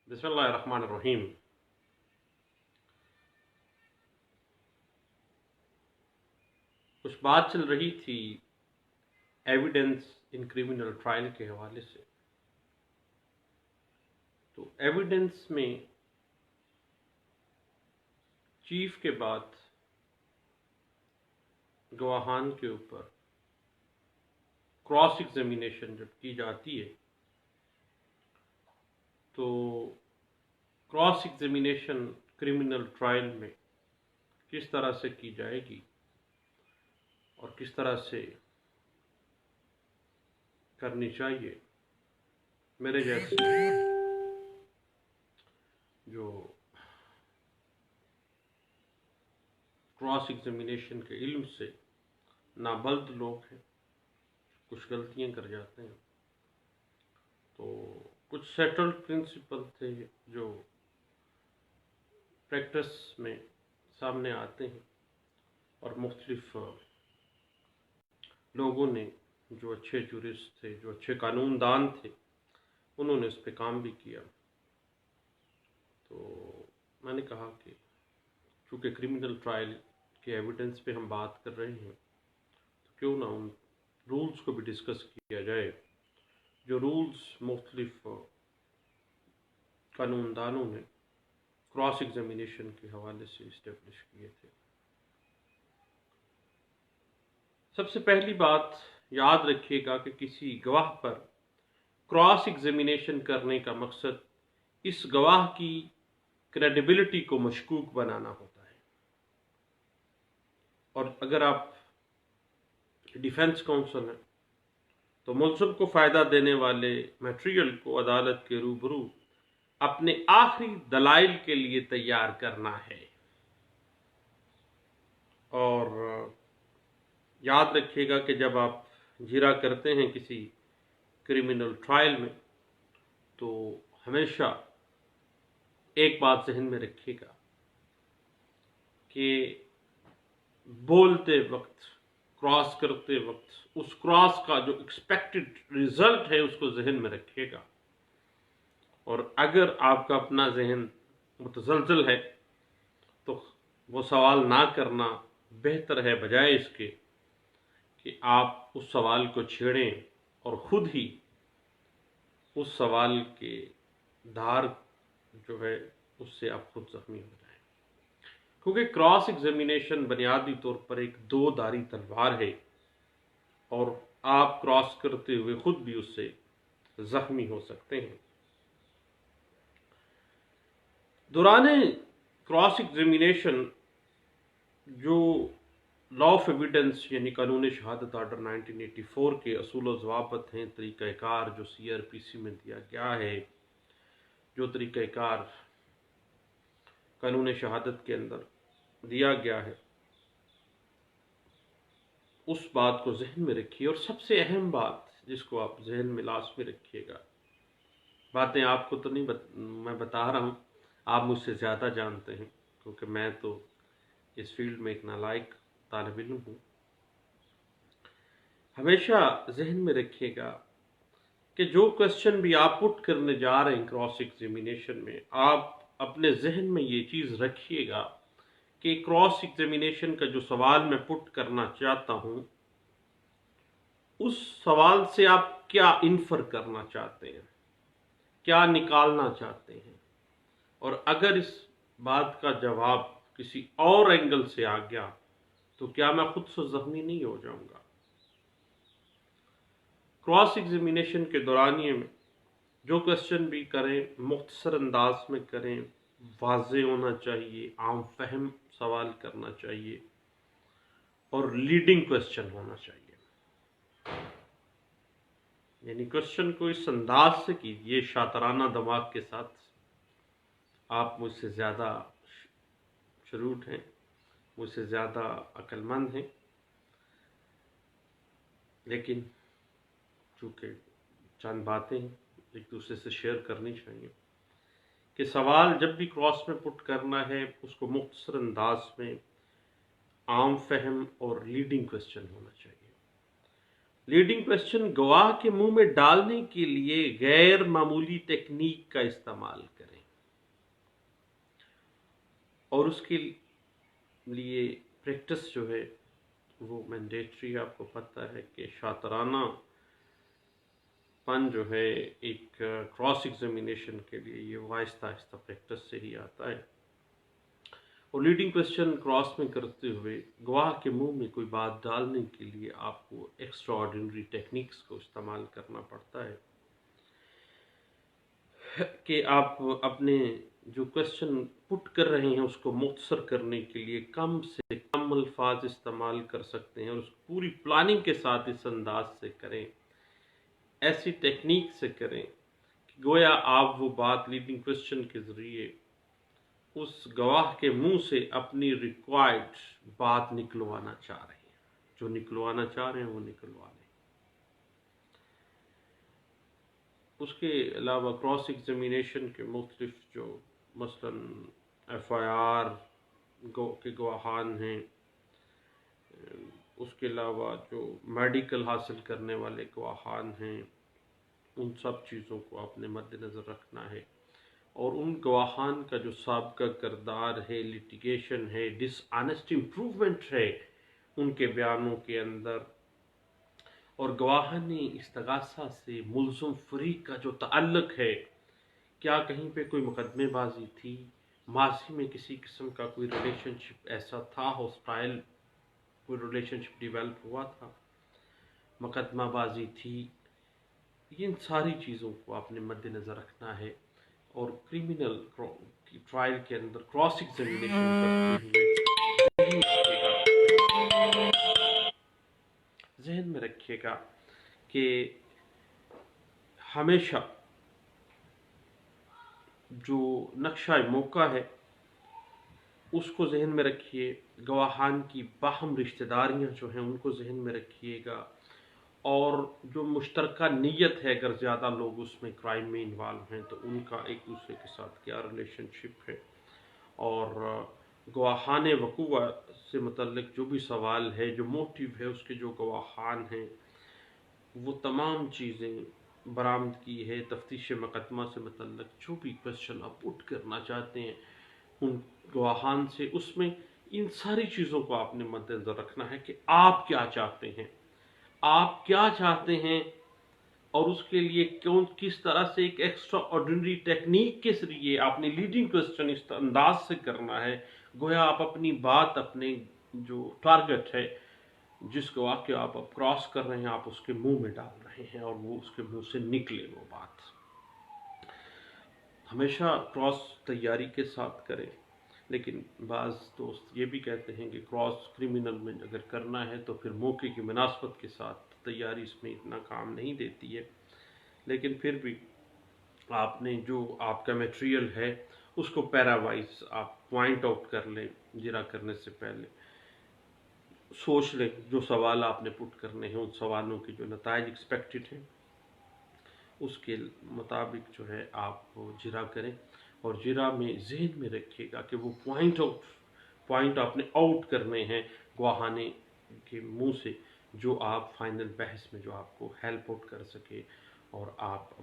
بسم اللہ الرحمن الرحیم۔ کچھ بات چل رہی تھی ایویڈنس ان کریمنل ٹرائل کے حوالے سے۔ تو ایویڈنس میں چیف کے بعد گواہان کے اوپر کراس ایگزامینیشن جب کی جاتی ہے تو کراس ایگزامینیشن کریمنل ٹرائل میں کس طرح سے کی جائے گی اور کس طرح سے کرنی چاہیے، میرے جیسے جو کراس ایگزامینیشن کے علم سے نابلد لوگ ہیں کچھ غلطیاں کر جاتے ہیں، تو کچھ سیٹلڈ پرنسپل تھے جو پریکٹس میں سامنے آتے ہیں، اور مختلف لوگوں نے جو اچھے جورسٹ تھے، جو اچھے قانون دان تھے، انہوں نے اس پہ کام بھی کیا۔ تو میں نے کہا کہ چونکہ کریمنل ٹرائل کے ایویڈنس پہ ہم بات کر رہے ہیں تو کیوں نہ ان رولز کو بھی ڈسکس کیا جائے جو رولز مختلف قانون دانوں نے کراس ایگزامینیشن کے حوالے سے اسٹیبلش کیے تھے۔ سب سے پہلی بات یاد رکھیے گا کہ کسی گواہ پر کراس ایگزامینیشن کرنے کا مقصد اس گواہ کی کریڈیبلٹی کو مشکوک بنانا ہوتا ہے، اور اگر آپ ڈیفنس کونسل ہیں تو ملزم کو فائدہ دینے والے میٹیریل کو عدالت کے روبرو اپنے آخری دلائل کے لیے تیار کرنا ہے۔ اور یاد رکھیے گا کہ جب آپ جرا کرتے ہیں کسی کریمنل ٹرائل میں تو ہمیشہ ایک بات ذہن میں رکھیے گا کہ بولتے وقت، کراس کرتے وقت، اس کراس کا جو ایکسپیکٹڈ ریزلٹ ہے اس کو ذہن میں رکھیے گا، اور اگر آپ کا اپنا ذہن متزلزل ہے تو وہ سوال نہ کرنا بہتر ہے، بجائے اس کے کہ آپ اس سوال کو چھیڑیں اور خود ہی اس سوال کے دھار جو ہے اس سے آپ خود زخمی ہو جائیں، کیونکہ کراس ایگزامینیشن بنیادی طور پر ایک دو دھاری تلوار ہے اور آپ کراس کرتے ہوئے خود بھی اس سے زخمی ہو سکتے ہیں۔ دوران کراس ایگزامینیشن جو لا آف ایویڈنس یعنی قانون شہادت آرڈر 1984 کے اصول و ضوابط ہیں، طریقہ کار جو CRPC میں دیا گیا ہے، جو طریقہ کار قانون شہادت کے اندر دیا گیا ہے، اس بات کو ذہن میں رکھیے۔ اور سب سے اہم بات جس کو آپ ذہن میں لازمی رکھیے گا، باتیں آپ کو تو نہیں میں بتا رہا ہوں، آپ مجھ سے زیادہ جانتے ہیں کیونکہ میں تو اس فیلڈ میں ایک نالائق طالب علم ہوں۔ ہمیشہ ذہن میں رکھیے گا کہ جو کوشچن بھی آپ پٹ کرنے جا رہے ہیں کراس ایگزامینیشن میں، آپ اپنے ذہن میں یہ چیز رکھیے گا کہ کراس ایگزامینیشن کا جو سوال میں پٹ کرنا چاہتا ہوں اس سوال سے آپ کیا انفر کرنا چاہتے ہیں، کیا نکالنا چاہتے ہیں، اور اگر اس بات کا جواب کسی اور اینگل سے آ گیا تو کیا میں خود سے زخمی نہیں ہو جاؤں گا۔ کراس ایگزامینیشن کے دورانیے میں جو کوشچن بھی کریں مختصر انداز میں کریں، واضح ہونا چاہیے، عام فہم سوال کرنا چاہیے، اور لیڈنگ کوشچن ہونا چاہیے، یعنی کوشچن کو اس انداز سے کیجیے شاطرانہ دماغ کے ساتھ۔ آپ مجھ سے زیادہ شروٹ ہیں، مجھ سے زیادہ عقل مند ہیں، لیکن چونکہ چند باتیں ایک دوسرے سے شیئر کرنی چاہیے کہ سوال جب بھی کراس میں پٹ کرنا ہے اس کو مختصر انداز میں، عام فہم اور لیڈنگ کوشچن ہونا چاہیے۔ لیڈنگ کوشچن گواہ کے منہ میں ڈالنے کے لیے غیر معمولی ٹیکنیک کا استعمال کریں۔ اور اس کے لیے پریکٹس جو ہے وہ مینڈیٹری. آپ کو پتہ ہے کہ شاطرانہ پن جو ہے ایک کراس ایگزامینیشن کے لیے یہ آہستہ آہستہ پریکٹس سے ہی آتا ہے. اور لیڈنگ کویسچن کراس میں کرتے ہوئے گواہ کے منہ میں کوئی بات ڈالنے کے لیے آپ کو ایکسٹرا آرڈینری ٹیکنیکس کو استعمال کرنا پڑتا ہے کہ آپ اپنے جو کویسچن پٹ کر رہے ہیں اس کو مختصر کرنے کے لیے کم سے کم الفاظ استعمال کر سکتے ہیں اور اس پوری پلاننگ کے ساتھ اس انداز سے کریں، ایسی ٹیکنیک سے کریں کہ گویا آپ وہ بات لیڈنگ کویسچن کے ذریعے اس گواہ کے منہ سے اپنی ریکوائرڈ بات نکلوانا چاہ رہے ہیں، جو نکلوانا چاہ رہے ہیں وہ نکلوا لیں. اس کے علاوہ کراس ایگزامینیشن کے مختلف جو مثلاً ایف آئی آر کے گواہان ہیں، اس کے علاوہ جو میڈیکل حاصل کرنے والے گواہان ہیں، ان سب چیزوں کو آپ نے مد نظر رکھنا ہے. اور ان گواہان کا جو سابقہ کردار ہے، لیٹیگیشن ہے، ڈس آنیسٹ امپروومنٹ ہے ان کے بیانوں کے اندر، اور گواہان استغاثہ سے ملزم فریق کا جو تعلق ہے، کیا کہیں پہ کوئی مقدمے بازی تھی، ماضی میں کسی قسم کا کوئی ریلیشن شپ ایسا تھا، ہاسٹائل کوئی ریلیشن شپ ڈیولپ ہوا تھا، مقدمہ بازی تھی. ان ساری چیزوں کو آپ نے مد نظر رکھنا ہے. اور کریمنل ٹرائل کے اندر کراس ایگزامینیشن کرتے ہوئے ذہن میں رکھیے گا کہ ہمیشہ جو نقشہ موقع ہے اس کو ذہن میں رکھیے، گواہان کی باہم رشتہ داریاں جو ہیں ان کو ذہن میں رکھیے گا، اور جو مشترکہ نیت ہے اگر زیادہ لوگ اس میں کرائم میں انوالو ہیں تو ان کا ایک دوسرے کے ساتھ کیا ریلیشن شپ ہے، اور گواہان وقوع سے متعلق جو بھی سوال ہے، جو موٹیو ہے اس کے جو گواہان ہیں، وہ تمام چیزیں برآمدگی ہے، تفتیش مقدمہ سے متعلق جو بھی کویسچن آپ پٹ کرنا چاہتے ہیں ان گواہان سے، اس میں ان ساری چیزوں کو آپ نے مد نظر رکھنا ہے کہ آپ کیا چاہتے ہیں، آپ کیا چاہتے ہیں، اور اس کے لیے کس طرح سے ایک ایکسٹرا آرڈینری ٹیکنیک کے ذریعے آپ نے لیڈنگ کویسچن اس انداز سے کرنا ہے گویا آپ اپنی بات، اپنے جو ٹارگٹ ہے، جس گواہ کے آپ کراس کر رہے ہیں، آپ اس کے منہ میں ڈال رہے ہیں اور وہ اس کے منہ سے نکلے وہ بات. ہمیشہ کراس تیاری کے ساتھ کریں، لیکن بعض دوست یہ بھی کہتے ہیں کہ کراس کریمنل میں اگر کرنا ہے تو پھر موقع کی مناسبت کے ساتھ تیاری اس میں اتنا کام نہیں دیتی ہے. لیکن پھر بھی آپ نے جو آپ کا میٹیریل ہے اس کو پیرا وائز آپ پوائنٹ آؤٹ کر لیں، جرا کرنے سے پہلے سوچ لیں جو سوال آپ نے پٹ کرنے ہیں، ان سوالوں کے جو نتائج ایکسپیکٹڈ ہیں اس کے مطابق جو ہے آپ جرا کریں، اور جرا میں ذہن میں رکھیے گا کہ وہ پوائنٹ آپ نے آؤٹ کرنے ہیں گواہانے کے منہ سے، جو آپ فائنل بحث میں جو آپ کو ہیلپ آؤٹ کر سکے اور آپ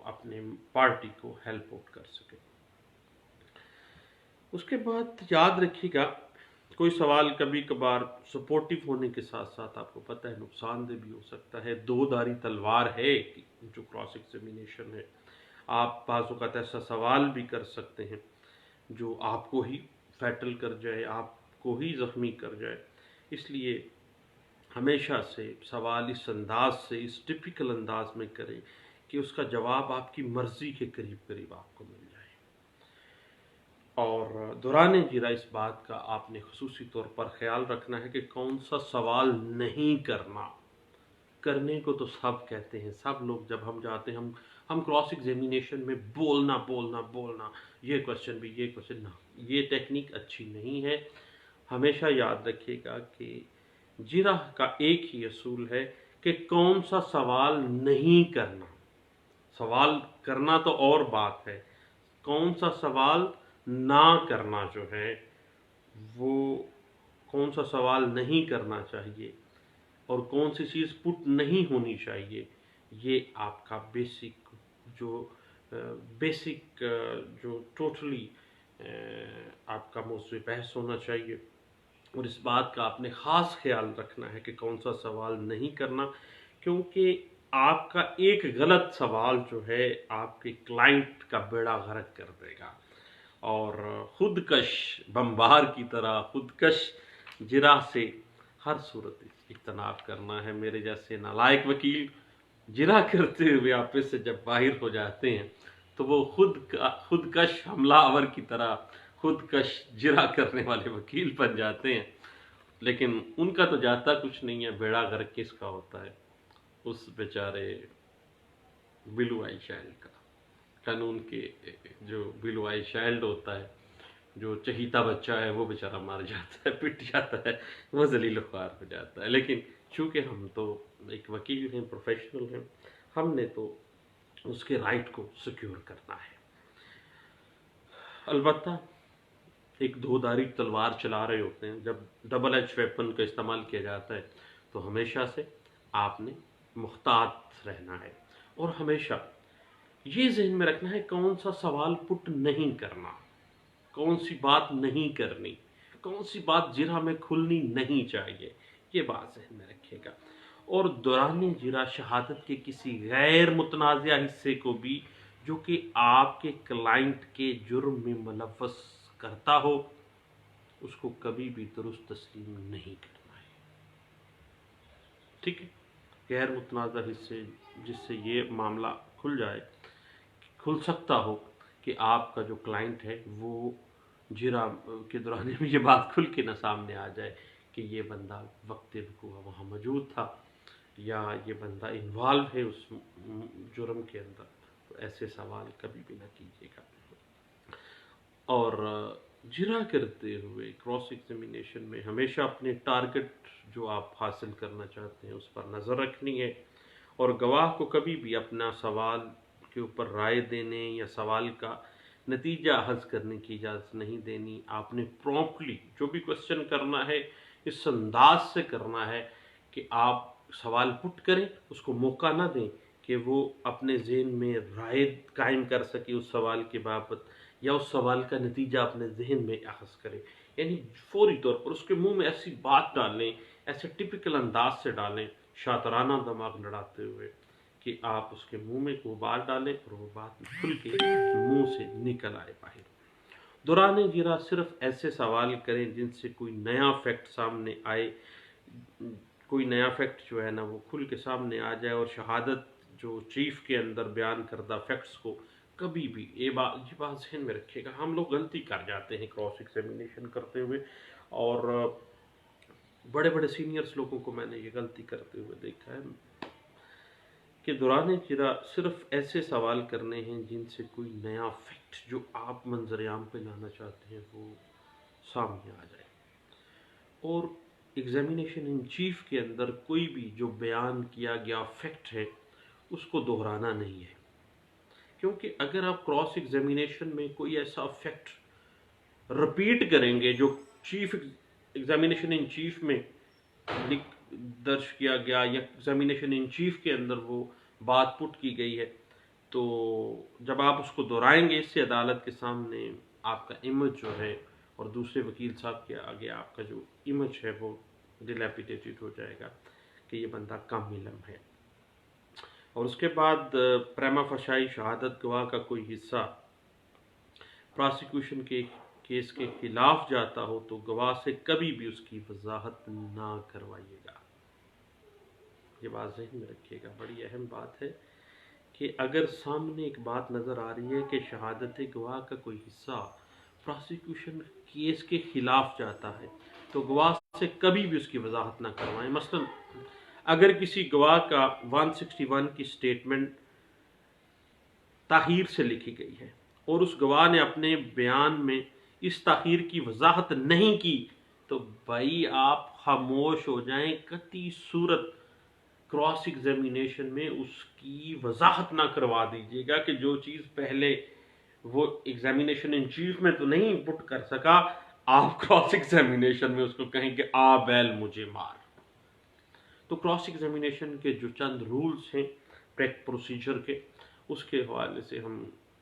اپنے پارٹی کو ہیلپ آؤٹ کر سکیں. اس کے بعد یاد رکھیے گا کوئی سوال کبھی کبھار سپورٹیو ہونے کے ساتھ ساتھ آپ کو پتہ ہے نقصان دہ بھی ہو سکتا ہے. دو دھاری تلوار ہے جو کراس ایگزامینیشن ہے. آپ بعض اوقات ایسا سوال بھی کر سکتے ہیں جو آپ کو ہی فیٹل کر جائے، آپ کو ہی زخمی کر جائے. اس لیے ہمیشہ سے سوال اس انداز سے، اس ٹپیکل انداز میں کریں کہ اس کا جواب آپ کی مرضی کے قریب قریب آپ کو مل جائے. اور دوران جرا اس بات کا آپ نے خصوصی طور پر خیال رکھنا ہے کہ کون سا سوال نہیں کرنا. کرنے کو تو سب کہتے ہیں، سب لوگ جب ہم جاتے ہیں ہم کراس ایگزامینیشن میں بولنا یہ کویسچن بھی، یہ کویسچن نہ، یہ ٹیکنیک اچھی نہیں ہے. ہمیشہ یاد رکھیے گا کہ جرا کا ایک ہی اصول ہے کہ کون سا سوال نہیں کرنا. سوال کرنا تو اور بات ہے، کون سا سوال نہ کرنا جو ہے، وہ کون سا سوال نہیں کرنا چاہیے اور کون سی چیز پٹ نہیں ہونی چاہیے، یہ آپ کا بیسک جو ٹوٹلی آپ کا موضوع بحث ہونا چاہیے، اور اس بات کا آپ نے خاص خیال رکھنا ہے کہ کون سا سوال نہیں کرنا، کیونکہ آپ کا ایک غلط سوال جو ہے آپ کے کلائنٹ کا بیڑا غرق کر دے گا، اور خودکش بمبار کی طرح خودکش جرح سے ہر صورت اجتناب کرنا ہے۔ میرے جیسے نالائق وکیل جرح کرتے ہوئے آفس سے جب باہر ہو جاتے ہیں تو وہ خودکش حملہ آور کی طرح خودکش جرح کرنے والے وکیل بن جاتے ہیں، لیکن ان کا تو جاتا کچھ نہیں ہے، بیڑا غرق کس کا ہوتا ہے؟ اس بیچارے بلو آئی چائلڈ کا۔ قانون کے جو بلو آئی چائلڈ ہوتا ہے، جو چہیتا بچہ ہے، وہ بیچارہ مار جاتا ہے، پٹ جاتا ہے، وہ ذلیل و خوار ہو جاتا ہے۔ لیکن چونکہ ہم تو ایک وکیل ہیں، پروفیشنل ہیں، ہم نے تو اس کے رائٹ کو سیکیور کرنا ہے۔ البتہ ایک دھاری تلوار چلا رہے ہوتے ہیں، جب ڈبل ایج ویپن کا استعمال کیا جاتا ہے تو ہمیشہ سے آپ نے محتاط رہنا ہے، اور ہمیشہ یہ ذہن میں رکھنا ہے کون سا سوال پٹ نہیں کرنا، کون سی بات نہیں کرنی، کون سی بات جرح میں کھلنی نہیں چاہیے، یہ بات ذہن میں رکھے گا۔ اور دوران جرح شہادت کے کسی غیر متنازع حصے کو بھی جو کہ آپ کے کلائنٹ کے جرم میں ملوث کرتا ہو، اس کو کبھی بھی درست تسلیم نہیں کرنا ہے۔ ٹھیک ہے؟ غیر متنازع حصے جس سے یہ معاملہ کھل سکتا ہو کہ آپ کا جو کلائنٹ ہے وہ جرح کے دوران میں یہ بات کھل کے نہ سامنے آ جائے کہ یہ بندہ وقت وقوع وہاں موجود تھا، یا یہ بندہ انوالو ہے اس جرم کے اندر، تو ایسے سوال کبھی بھی نہ کیجیے گا۔ اور جرح کرتے ہوئے کراس ایگزامینیشن میں ہمیشہ اپنے ٹارگٹ جو آپ حاصل کرنا چاہتے ہیں اس پر نظر رکھنی ہے، اور گواہ کو کبھی بھی اپنا سوال کے اوپر رائے دینے یا سوال کا نتیجہ اخذ کرنے کی اجازت نہیں دینی۔ آپ نے پرومپٹلی جو بھی کوشچن کرنا ہے اس انداز سے کرنا ہے کہ آپ سوال پٹ کریں، اس کو موقع نہ دیں کہ وہ اپنے ذہن میں رائے قائم کر سکے اس سوال کے بابت، یا اس سوال کا نتیجہ اپنے ذہن میں اخذ کرے، یعنی فوری طور پر اس کے منہ میں ایسی بات ڈالیں، ایسے ٹپیکل انداز سے ڈالیں، شاطرانہ دماغ لڑاتے ہوئے، کہ آپ اس کے منہ میں وہ بات ڈالیں اور وہ بات کھل کے منہ سے نکل آئے باہر۔ دوران جرح صرف ایسے سوال کریں جن سے کوئی نیا فیکٹ سامنے آئے، کوئی نیا فیکٹ جو ہے نا وہ کھل کے سامنے آ جائے، اور شہادت جو چیف کے اندر بیان کردہ فیکٹس کو کبھی بھی یہ بات ذہن میں رکھے گا۔ ہم لوگ غلطی کر جاتے ہیں کراس ایگزامینیشن کرتے ہوئے، اور بڑے بڑے سینئرز لوگوں کو میں نے یہ غلطی کرتے ہوئے دیکھا ہے کہ دوران جرح صرف ایسے سوال کرنے ہیں جن سے کوئی نیا فیکٹ جو آپ منظر عام پہ لانا چاہتے ہیں وہ سامنے آ جائے، اور ایگزامینیشن ان چیف کے اندر کوئی بھی جو بیان کیا گیا فیکٹ ہے اس کو دہرانا نہیں ہے، کیونکہ اگر آپ کراس ایگزامینیشن میں کوئی ایسا فیکٹ رپیٹ کریں گے جو چیف ایگزامینیشن ان چیف میں درج کیا گیا یا ایگزامینیشن ان چیف کے اندر وہ بات پٹ کی گئی ہے، تو جب آپ اس کو دہرائیں گے اس سے عدالت کے سامنے آپ کا امیج جو ہے اور دوسرے وکیل صاحب کے آگے آپ کا جو امیج ہے وہ ڈیلیپیڈیٹڈ ہو جائے گا کہ یہ بندہ کم علم ہے۔ اور اس کے بعد پریما فشائی شہادت گواہ کا کوئی حصہ پراسیکیوشن کے کیس کے خلاف جاتا ہو تو گواہ سے کبھی بھی اس کی وضاحت نہ کروائیے گا۔ یہ بات ذہن میں رکھیے گا، بڑی اہم بات ہے کہ اگر سامنے ایک بات نظر آ رہی ہے کہ شہادت گواہ کا کوئی حصہ پراسیکیوشن کیس کے خلاف جاتا ہے تو گواہ سے کبھی بھی اس کی وضاحت نہ کروائیں۔ مثلا اگر کسی گواہ کا 161 کی سٹیٹمنٹ تاخیر سے لکھی گئی ہے اور اس گواہ نے اپنے بیان میں اس تاخیر کی وضاحت نہیں کی تو بھائی آپ خاموش ہو جائیں، قطعی صورت کراس ایگزامینیشن میں اس کی وضاحت نہ کروا دیجیے گا کہ جو چیز پہلے وہ ایگزامینیشن ان چیف میں تو نہیں پٹ کر سکا، آپ کراس ایگزامینیشن میں اس کو کہیں کہ آ بیل مجھے مار۔ تو کراس ایگزامینیشن کے جو چند رولز ہیں پروسیجر کے، اس کے حوالے سے ہم